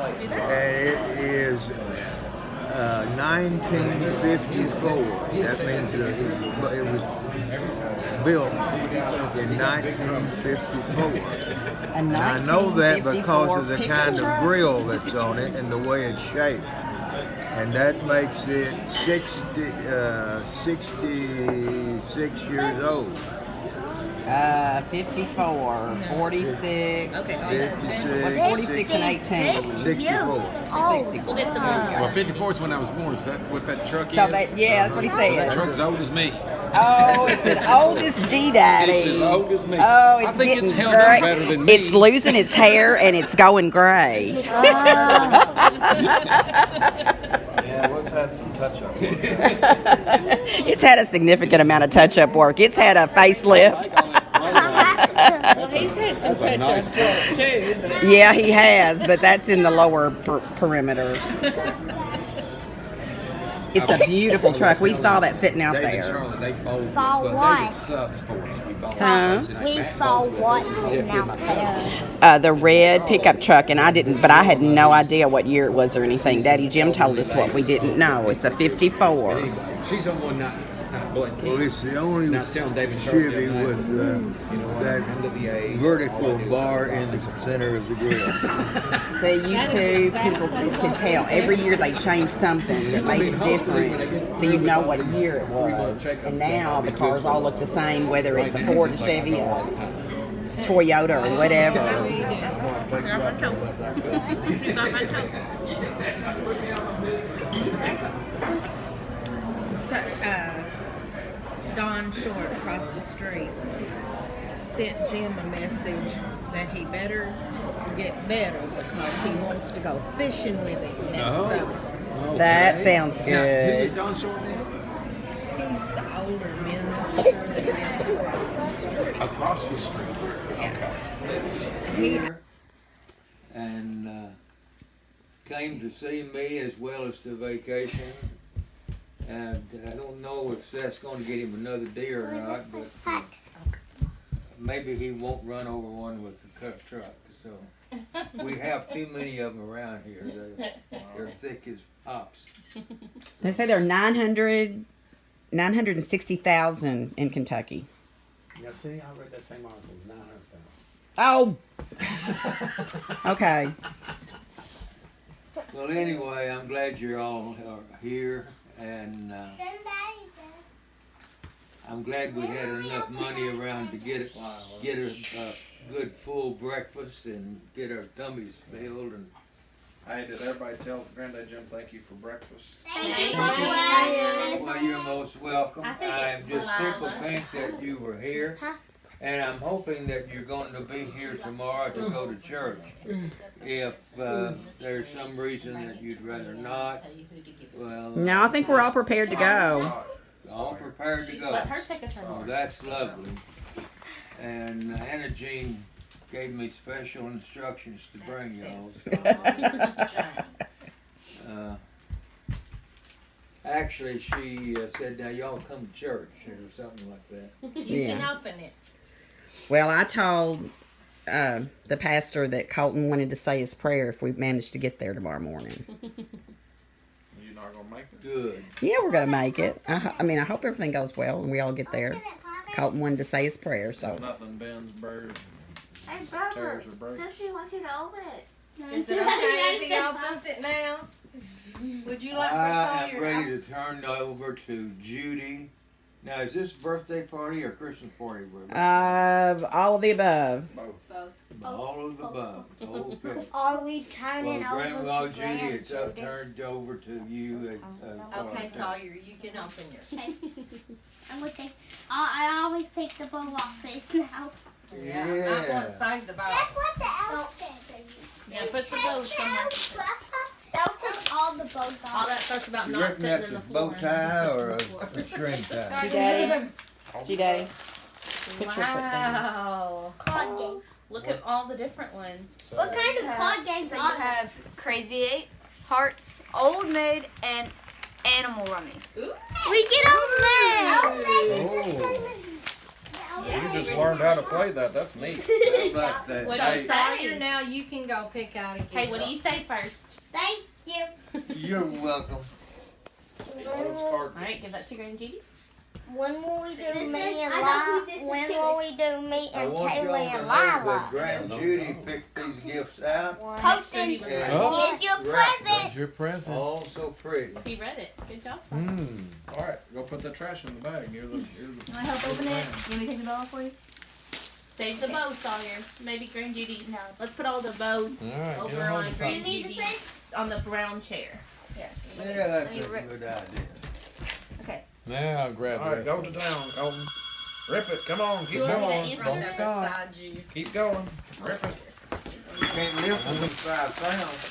and it is 1954. That means it was built in 1954. And I know that because of the kind of grill that's on it and the way it's shaped. And that makes it 66 years old. 54, 46. Okay. 56. What's 46 and 18? 64. 64. We'll get some more. Well, 54 is when I was born. Is that what that truck So is? that's what he That said. truck's as old as me. Oh, it's as old as G Daddy. It's as old as me. Oh, it's I think getting it's held gray. up better than me. It's losing its hair and it's going gray. Yeah, what's had some touch-up? It's had a significant amount of touch-up work. It's had a facelift. Well, he's had some That's a nice touch-up too. But Yeah, he has, but that's in the lower perimeter. It's a beautiful truck. We saw that sitting out David and there. Charlotte, they both Saw they what? did subs for us. We bought Huh? those, and We Matt saw Boswell what was sitting Jeff out did there. The red pickup truck, and I had no idea what year it was or anything. Daddy Jim told us what we didn't know. It's a 54. Anyway, she's on one night. Blood Well, it's the only And I was telling David and Charlotte Chevy the other night, with you know what, that under the age, vertical all it is bar is in the center of the grill. So used to, people could tell. Every year they changed something that made it different, so you know what year it was. And now the cars all look the same, whether it's a Ford, a Chevy, a Toyota, or whatever. Don Short across the street sent Jim a message that he better get better because he wants to go fishing with him next summer. That sounds Who good. is Don Short now? He's the older minister that lives across the street. Across the street. Here and came to see me as well as to vacation. And I don't know if that's going to get him another deer or not, but maybe he won't run over one with the truck. So we have too many of them around here. They're thick as hops. They say there are 960,000 in Kentucky. Yeah, see, I read that same article. It was 900,000. Oh. Okay. Well, anyway, I'm glad you're all here, and I'm glad we had enough money around to get a good full breakfast and get our tummies filled. And Hey, did everybody tell Granddad Jim thank you for breakfast? well, you're most welcome. I think I'm it's just Lila's. simple pink that you were here, and I'm hoping that you're going to be here tomorrow to go to church. If there's some reason that you'd rather not, well, No, I think we're all prepared to go. all prepared to go. Oh, that's lovely. And Anna Jean gave me special instructions to bring y'all. Actually, she said, now y'all come to church or something like that. You can Yeah. open it. Well, I told the pastor that Colton wanted to say his prayer if we managed to get there tomorrow morning. You're not gonna make it? Good. Yeah, we're going to make it. I hope everything goes well and we all get there. Colton wanted to say his prayer, so. Nothing bends, birds, Hey, brother, tears, or breaks. Sissy wants you to open it. Is it okay if he opens it now? Would you like for I am Sawyer ready to to turn over to Judy. Now, is this birthday party or Christmas party? All of the above. Both. All of the above. Okay. Are we turning Well, Grandma over to Judy, it's up grandchildren? turned over to you. Okay, Sawyer, you can open yours. I'm gonna take. I always take the bow off face now. I want to Yeah. save the bow. That's what the elf did. Yeah, put the bow somewhere. They'll take all the bows All off. that stuff's about You not reckon sitting that's in a the floor. bow tie or a string tie? G-Daddy. G-Daddy. Put your foot down. Wow. Card game. Look at all the different ones. What kind of card games So you are have Crazy 8, Hearts, Old Maid, and Animal Running. Ooh. We get Old Maid! Oh. You just learned how to play that. That's neat. Like that. What do So you Sawyer, say? now you can go pick out a gift. Hey, what do you say first? Thank you. You're welcome. All right, give that to Grand Judy. When will we do This is- me and I know who this Lila? is When to. will we do me I and want y'all Kaylee to and know that Lila? Grand Judy picked these gifts out. Posting. he was Yeah. ready. Oh. Here's your Right. present. Your present. All so pretty. He read it. Good job, son. All right, go put the trash in the bag. You're the. Can I help open it? You want me to take the bow off for you? Save the bow, Sawyer. Maybe Grand Judy. No, let's put all the bows All right, over get a hold on of Do you Grand need to Judy say? on the brown chair. Yeah. Yeah, that's You a rip- good idea. Okay. Now I'll grab All right, this. go to town, Colton. Rip it. Come on, keep You want me to going. answer? Don't Right there stop. beside you. Keep going. Rip it. You can't lift them 5 pounds.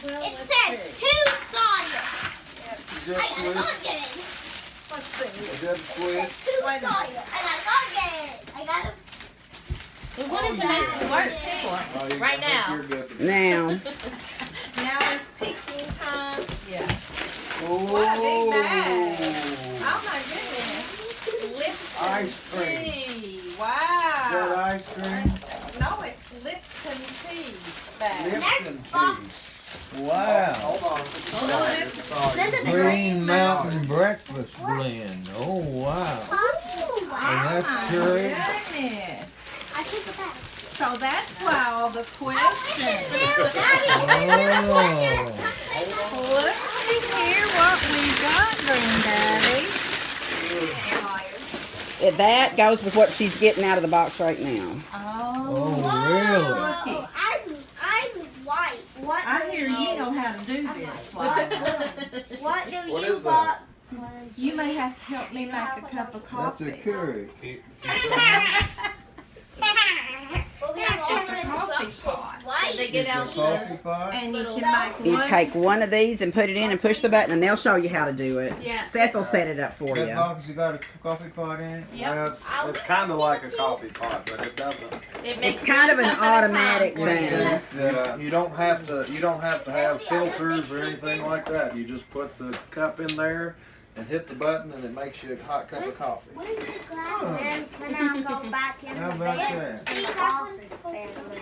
It says to Sawyer. Is I that gotta go quick? get it. Let's see. Is that quick? To Sawyer. I gotta go get it. I gotta. We wanted to make it work Oh, you- Right I think now. you're good. Now, Now it's picking time. Yeah. Oh, What a big bag. Oh my goodness. Lipton Ice cream. tea. Is that Wow. ice cream? No, it's Lipton tea bag. Lipton box. tea. Wow. Hold on. No, it's Send it Green Mountain Breakfast Blend. Oh, wow. Oh, wow. And that's my curry. goodness. I took it back. So that's why all the questions. Daddy, Oh. Let's see here what we got, Granddaddy. that goes with what she's getting out of the box right now. Oh, Oh, really? looky. I'm white. What? I hear you know how to do this. Lila. What do What you is that? got? You may have to help me make a cup of That's coffee. a curry. It's a coffee pot. They get It's a out coffee the. pot. And you can make You one. take one of these and put it in and push the button, and they'll show you how to do it. Yeah. Seth will set it up for That you. box has got a coffee pot in it? Yep. Well, it's kind of like a coffee pot, but it doesn't. It makes It's kind of one an cup at a automatic time. thing. You don't have to have filters or anything like that. You just put the cup in there and hit the button, and it makes you a hot cup of coffee. Where's the glass? Then when I go back in How the about bed, that? see the office family.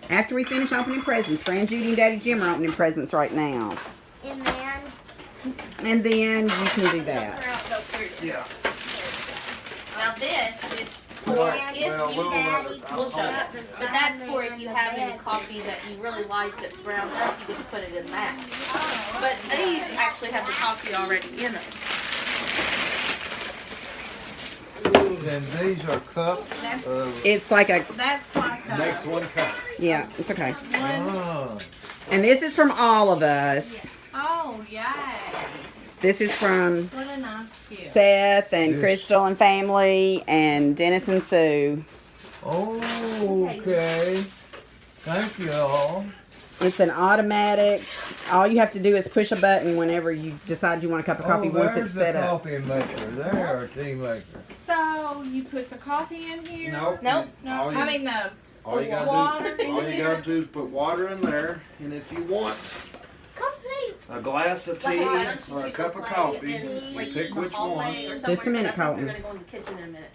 After we finish opening presents, Fran, Judy, and Daddy Jim are opening presents right now. And then And then you can do that. Yeah. Now this is for Well, if you Daddy, we'll show you. put But that's for if you have any coffee that you really like that's ground up, you just put it in that. But these actually have the coffee already in them. And these are cups of. It's like a, That's like a Next one cup. yeah, it's okay. Oh. And this is from all of us. Oh, yay. This is from What a nice gift. Seth and Yes. Crystal and family and Dennis and Sue. Oh, okay. Thank you all. It's an automatic. All you have to do is push a button whenever you decide you want a cup of coffee once there's it's the set up. coffee maker. There, our tea maker. So you put the coffee in here? Nope. Nope. No, All you- I mean the All you water gotta in do, all you here. gotta do is put water in there, and if you want Complete. a glass of tea Why don't you or a two cup go of play coffee, in, like, you pick the which one. hallway or Just a somewhere, minute, 'cause I think Colton. They're gonna go in the kitchen in a minute.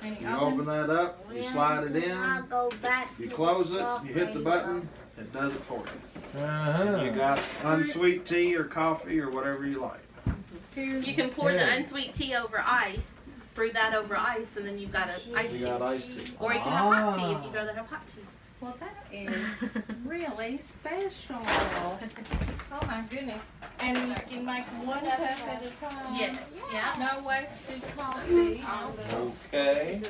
And You open that up, you slide it I'll in, go back. you to close the it, you hit the button, it does it for you. Uh-huh. You got unsweet tea or coffee or whatever you like. You can pour the unsweet tea over ice, brew that over ice, and then you've got a iced You tea. got iced tea. Or you can have hot tea if you'd rather have hot tea. Well, that is really special. Oh my goodness. And you can make one cup at a time. Yes, yeah. No wasted coffee. Okay.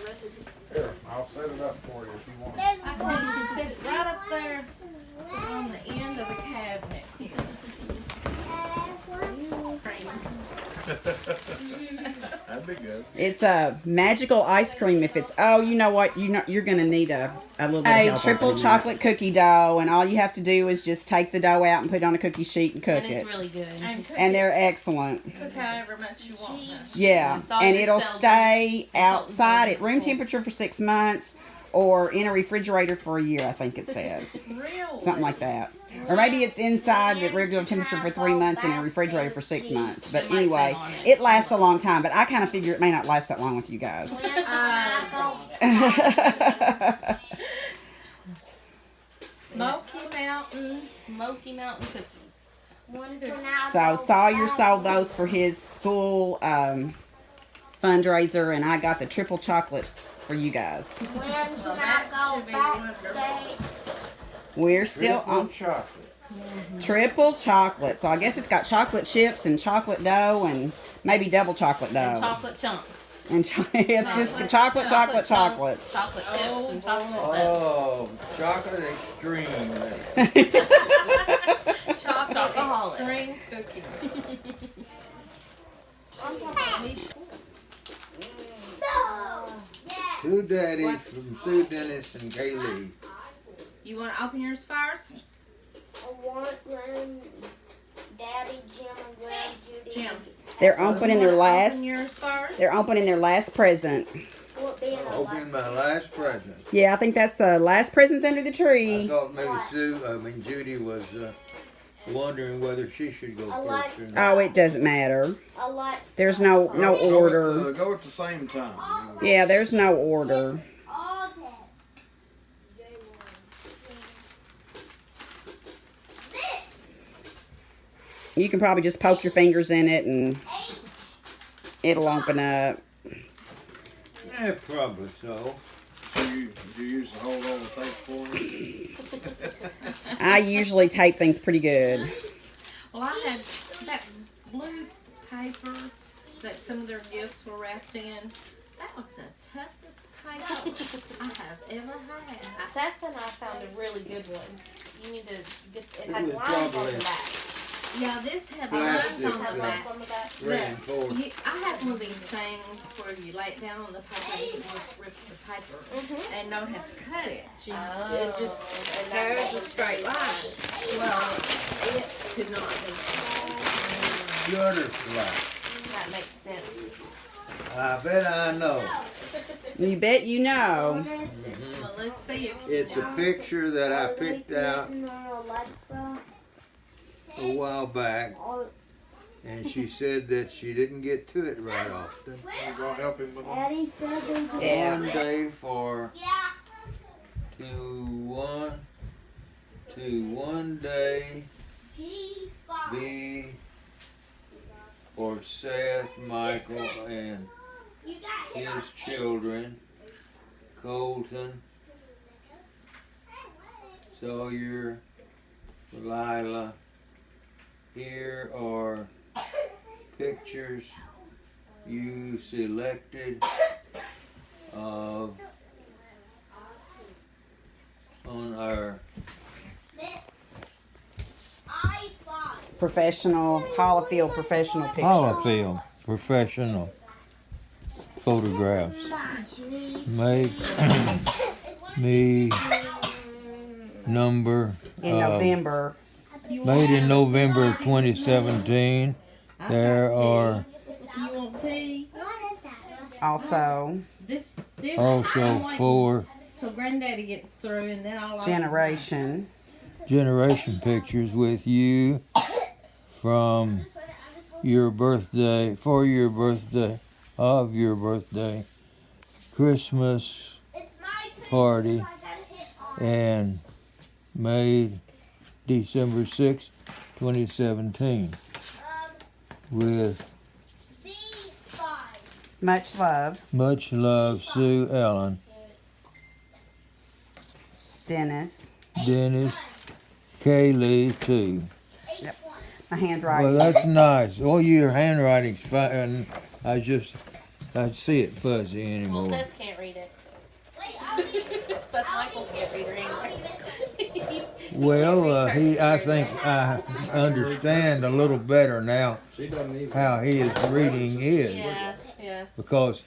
Here, I'll set it up for you if you want. There's I told you to sit it right up there on the end of the cabinet here. That'd be good. It's a magical ice cream. If it's you know what, you're gonna need a little bit of help. A triple chocolate cookie dough, and all you have to do is just take the dough out and put it on a cookie sheet and cook And it's it. really good. And cook And they're excellent. cook however much you want. Yeah, Saw and your it'll cells stay and outside Colton's at room temperature for 6 months. or in a refrigerator for a year, I think it says. Really? Something like that. Or maybe it's inside at regular temperature for 3 months and in a refrigerator for 6 months. But anyway, it lasts a long time. But I kind of figure it may not last that long with you guys. When I Smoky Mountain cookies. when I So go Sawyer back sold those for his school fundraiser, and I got the triple chocolate for you guys. When I go back there, We're still Triple on chocolate. triple chocolate. So I guess it's got chocolate chips and chocolate dough and maybe double chocolate dough. And chocolate chunks. And it's just chocolate. Chocolate chips and chocolate dough. Oh, chocolate extreme. Chocolate Chocoholic. extreme cookies. no. Yeah. Two daddies from Sue Dennis and Kaylee. You want to open yours first? I want when Daddy, Jim, and Grand Judy. Jim. They're opening their last. Open yours first. They're opening their last present. What being a Opening my last present. Yeah, I think that's the last presents under the I tree. thought maybe Judy was wondering whether she should go like- first or not. Oh, it doesn't matter. I like There's no order. Go at the same time. Yeah, there's no order. all that. You can probably just poke your fingers in it and it'll open up. Yeah, probably so. Do you use the whole roll of tape for me? I usually tape things pretty good. Well, I had that blue paper that some of their gifts were wrapped in. That was the toughest paper I have ever had. Seth and I found a really good one. You need to get it. It Has was lines on probably- the back. Yeah, this had Plastic, lines on the Has back. lines on the back. Reinforced. I have one of these things where you lay it down on the paper and you can just rip the paper and don't have to cut it. It just and that there's makes a it straight line. Well, it could not be. Gutter flat. That makes sense. I bet I know. You bet you know. Well, let's see if It's a picture that I picked out Alexa. a while back, and she said that she didn't get to it right often. You gonna help him with that? Daddy said there's a Yeah. One day for Yeah. one day G5. be for Seth, Michael, and You got it. his children, Colton, Sawyer, Lila. Here are pictures you selected of on our Miss I5. Professional, Holofield professional pictures. Holofield professional photographs. Make me number In November. made in November of 2017. There are you want tea. What is that? Also, This also 4 till Granddaddy gets through, and then I'll generation. generation pictures with you from your birthday, for your birthday, of your birthday, Christmas It's my turn. party, I gotta hit on. and made December 6, 2017, with C5. Much love, much love, Sue Ellen, Dennis. Dennis, Kaylee too. My handwriting. Well, that's nice. Oh, your handwriting's fine. I see it fuzzy Well, anymore. Seth can't read it. Wait, I'll need Seth Michael can't read it either. Well, I think I understand a little better now She doesn't even. how his reading is, Yeah. because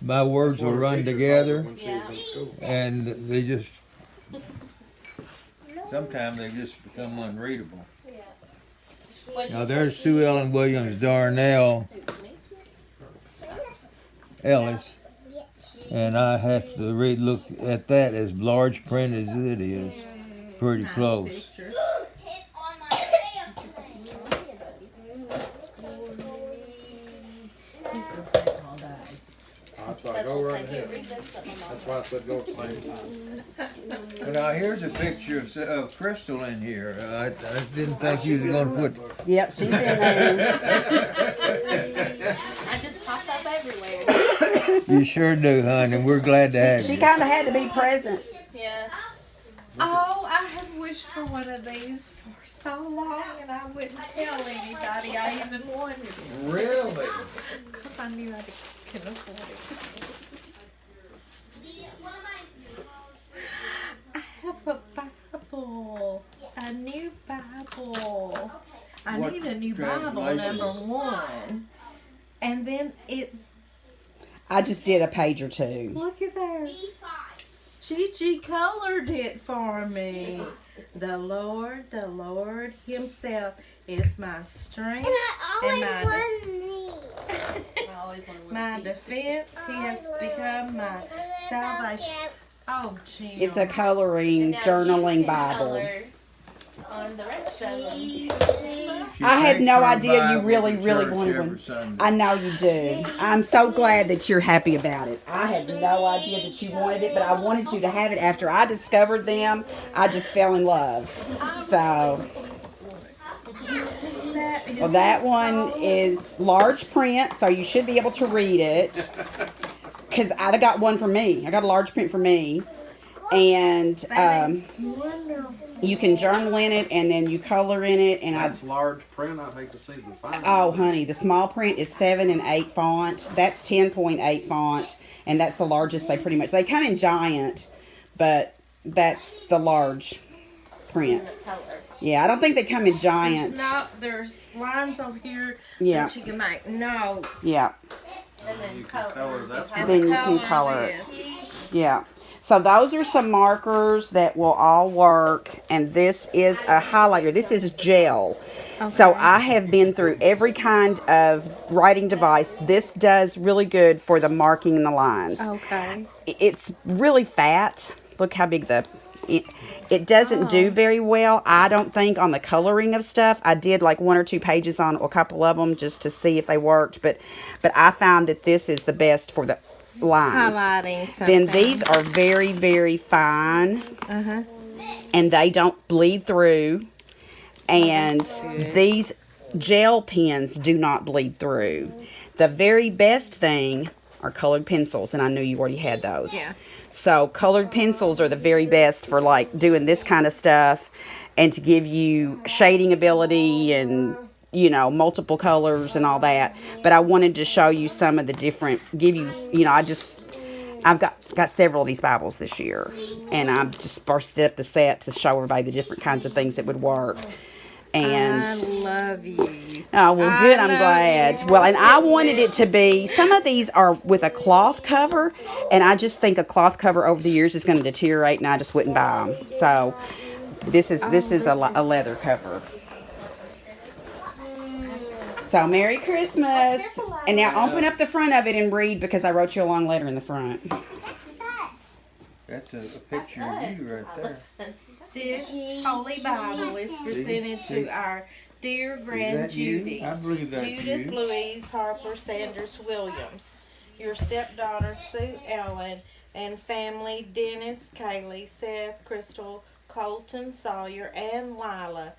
my words will run together, When she was in school. and they just sometimes they just become unreadable. Now there's Sue Ellen Williams Darnell Ellis, and I have to look at that as large print as it is. Pretty close. Picture. He's gonna take all day. I'm sorry, go right ahead. That's why I said go at the same time. But now here's a picture of Crystal in here. I didn't think you were going to put. Yep, she's in there. I just pop up everywhere. You sure do, hon, and we're glad to have She you. kind of had to be present. Yeah. Oh, I have wished for one of these for so long, and I wouldn't tell anybody I even wanted it. Really? Because I knew I can afford it. I have a Bible. A new Bible. I What need a new Bible, translation? number one. And then it's, I just did a page or two. look at there. Gigi colored it for me. The Lord Himself is my strength and my I always want to my defense. He has become my salvation. Oh, Jim. It's a coloring, journaling Bible. On the rest of them. She I had takes no her idea you Bible really, to really church wanted every one. Sunday. I know you do. I'm so glad that you're happy about it. I had no idea that you wanted it, but I wanted you to have it after I discovered them. I just fell in love. So, well, that one is large print, so you should be able to read it. Because I got one for me. I got a large print for me. And Wonderful. you can journal in it, and then you color in it. And That's large print. I'd hate to see the fine. Oh, honey, the small print is 7 and 8 font. That's 10.8 font, and that's the largest they pretty much. They come in giant, but that's the large print. Yeah, I don't think they come in giant. There's lines over here Yeah. that you can make notes. Yeah, And then You can color that. And Then the you can color it. this. yeah. So those are some markers that will all work, and this is a highlighter. This is gel. So I have been through every kind of writing device. This does really good for the marking and the lines. Okay. It's really fat. Look how big it doesn't do very well, I don't think, on the coloring of stuff. I did like 1 or 2 pages on a couple of them just to see if they worked, but I found that this is the best for the lines. Highlighting something. Then these are very, very fine, and they don't bleed through. And these gel pens do not bleed through. The very best thing are colored pencils, and I knew you already had those. Yeah. So colored pencils are the very best for like doing this kind of stuff, and to give you shading ability and, you know, multiple colors and all that. But I wanted to show you some of the different, I've got several of these Bibles this year, and I've just bursted up the set to show everybody the different kinds of things that would work. And I love you. oh, well, good. I'm love glad. you. Well, and I wanted it to be, some of these are with a cloth cover, and I just think a cloth cover over the years is going to deteriorate, and I just wouldn't buy them. So this is a leather cover. So Merry Christmas. And now open up the front of it and read, because I wrote you a long letter in the front. That's a picture of you right there. This Holy Bible is presented to our dear Grand Is that you? Judy, I believe that's Judith you. Louise Harper Sanders Williams, your stepdaughter Sue Ellen, and family Dennis, Kaylee, Seth, Crystal, Colton, Sawyer, and Lila.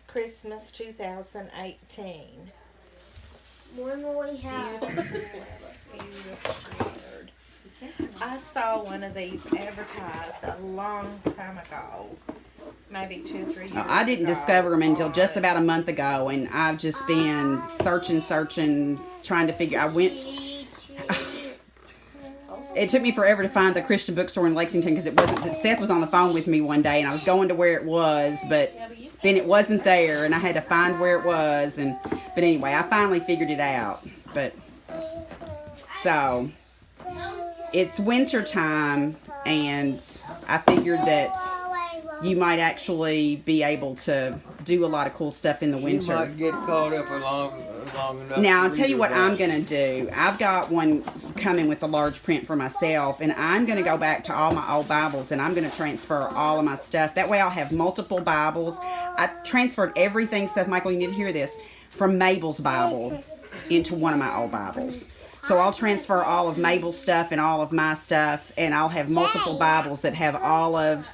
Christmas 2018. When will we have? I saw one of these advertised a long time ago, maybe 2 or 3 years ago. I didn't discover them until just about a month ago, and I've just been searching, trying to figure. It took me forever to find the Christian bookstore in Lexington, because it wasn't. Seth was on the phone with me one day, and I was going to where it was, but then it wasn't there, and I had to find where it was. But anyway, I finally figured it out. But so it's winter time, and I figured that you might actually be able to do a lot of cool stuff in the You winter. might get caught up long enough. Now, to I'll tell you read what about I'm it. going to do. I've got one coming with a large print for myself, and I'm going to go back to all my old Bibles, and I'm going to transfer all of my stuff. That way I'll have multiple Bibles. I transferred everything, Seth Michael, you need to hear this, from Mabel's Bible into one of my old Bibles. So I'll transfer all of Mabel's stuff and all of my stuff, and I'll have multiple Bibles that have all of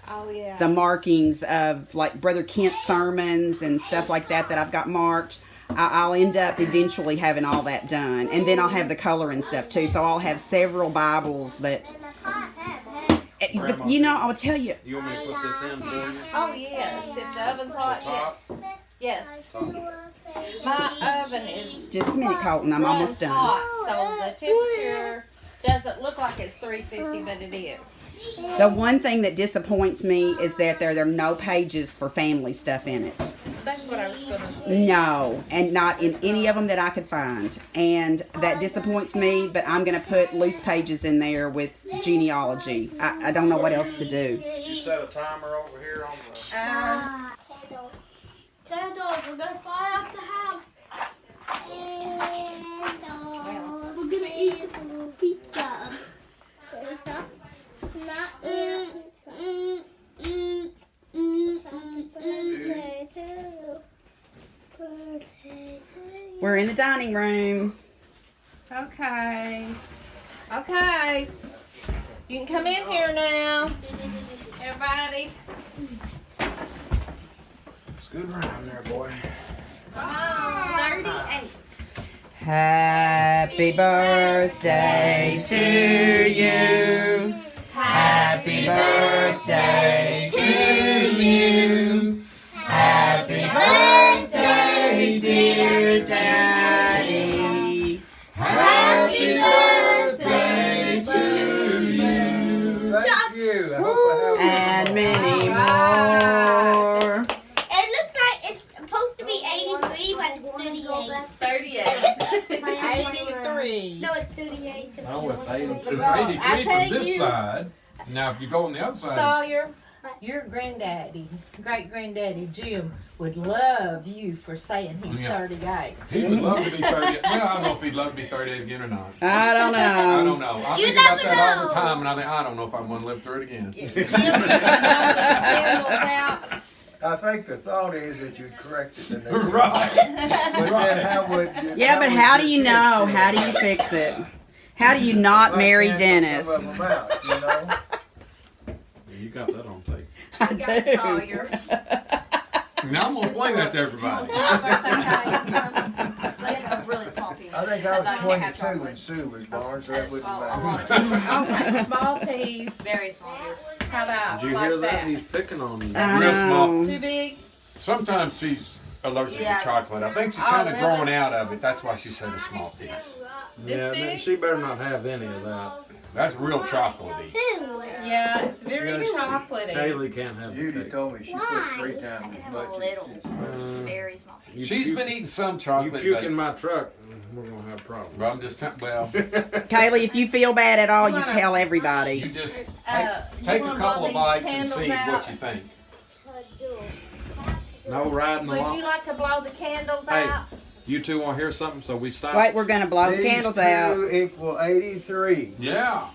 the markings of like Brother Kent's sermons and stuff like that I've got marked. I'll end up eventually having all that done, and then I'll have the color and stuff too. So I'll have several Bibles that. But you know, I'll tell you. You want me to put this in for you? Oh yes, if the oven's hot, Top? yes. My oven is Just a minute, Colton. I'm almost done. hot, so the temperature doesn't look like it's 350, but it is. The one thing that disappoints me is that there are no pages for family stuff in it. That's what I was gonna say. No, and not in any of them that I could find. And that disappoints me, but I'm going to put loose pages in there with genealogy. I don't know what else to do. You set a timer over here on the. Candles. Candles. We're gonna fly up the house. Candles. We're gonna eat pizza. We're in the dining room. Okay. Okay. You can come in here now. Everybody. Scoot around there, boy. Come on. 38. Happy birthday to you. Happy birthday to you. Happy birthday, dear Daddy. Happy birthday to you. Thank you. I hope I have And many more. It looks like it's supposed to be 83, but it's 38. 38. 83. No, it's 38. Oh, it's 83 I from tell this you- side. Now, if you go on the other side, Sawyer, your granddaddy, great granddaddy Jim, would love you for saying he's Yeah. 38. he would love to be 38. Well, I don't know if he'd love to be 38 again or not. I don't I don't know. know. I You think about never that all the know. time, and I think, I don't know if I'm going to live through it again. Jim, you know those candles out. I think the thought is that you'd correct it the next time. Right. But then how would you? Yeah, but how do you fix know? it? How do you fix it? How do you not Might marry cancel Dennis? some of them out, you know? You got that on tape. I Got do. Sawyer. Now I'm going to play that to everybody. Like a really small piece. I think I was Because can't have 22 chocolate. when Sue was born, so that wouldn't Well, a matter. lot. Okay, small piece. Very small piece. How about Did you like hear that? that? He's picking on you. I Real small. know. Too big? Sometimes she's allergic Yeah. to chocolate. I think she's Oh, kind of really? growing out of it. That's why she said a small piece. This Yeah, big? she better not have any of that. That's real chocolatey. Yeah, it's very Yes, chocolatey. Kaylee can't have the Judy cake. told me she put 3 times as have much a as little. she's. Very small piece. You She's puke- been eating some You chocolate, puke but in my truck, we're gonna have a problem. well, I'm just well. Kaylee, if you feel bad at all, you tell You everybody. just take, You take a wanna couple blow of bites these and see candles what out? you think. No riding Would you along. like to blow the candles Hey. out? You two want to hear something? So we stop. Wait, we're gonna blow the These candles two out. equal 83. Yeah.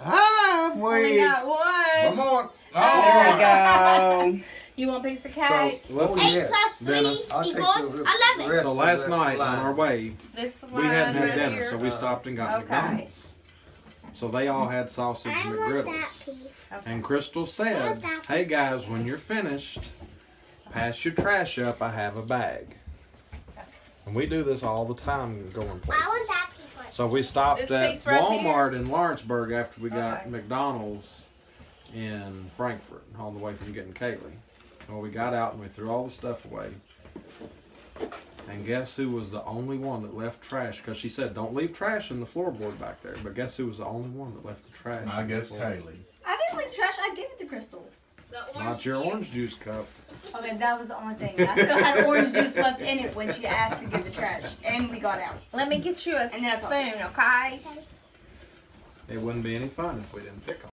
I'm We waiting. got one. One more. There we Oh, go. You want a piece of So cake? listen. Oh, yeah. 8 plus 3 Dennis. I'll take equals the 11. rest So of last that night on line. our way, This we hadn't line had right dinner, here. so we stopped and got Okay. McDonald's. So they all had sausage I want McGriddles. that piece. And Crystal said, "Hey guys, when you're finished, pass your trash up. I have a bag." And we do this all the time going I places. want that piece right. So we stopped This at piece right Walmart in Lawrenceburg after we got Okay. McDonald's in Frankfurt on the way from getting Kaylee. Well, we got out and we threw all the stuff away. And guess who was the only one that left trash? Because she said, don't leave trash in the floorboard back there. But guess who was the only one that left the trash? I in the guess floor? Kaylee. I didn't leave trash. I gave it to Crystal. Not your orange juice cup. Okay, that was the only thing. I still had orange juice left in it when she asked to give the trash, and we got out. Let me get you a And then I spoon, okay? It wouldn't be any fun if we didn't pick 'em.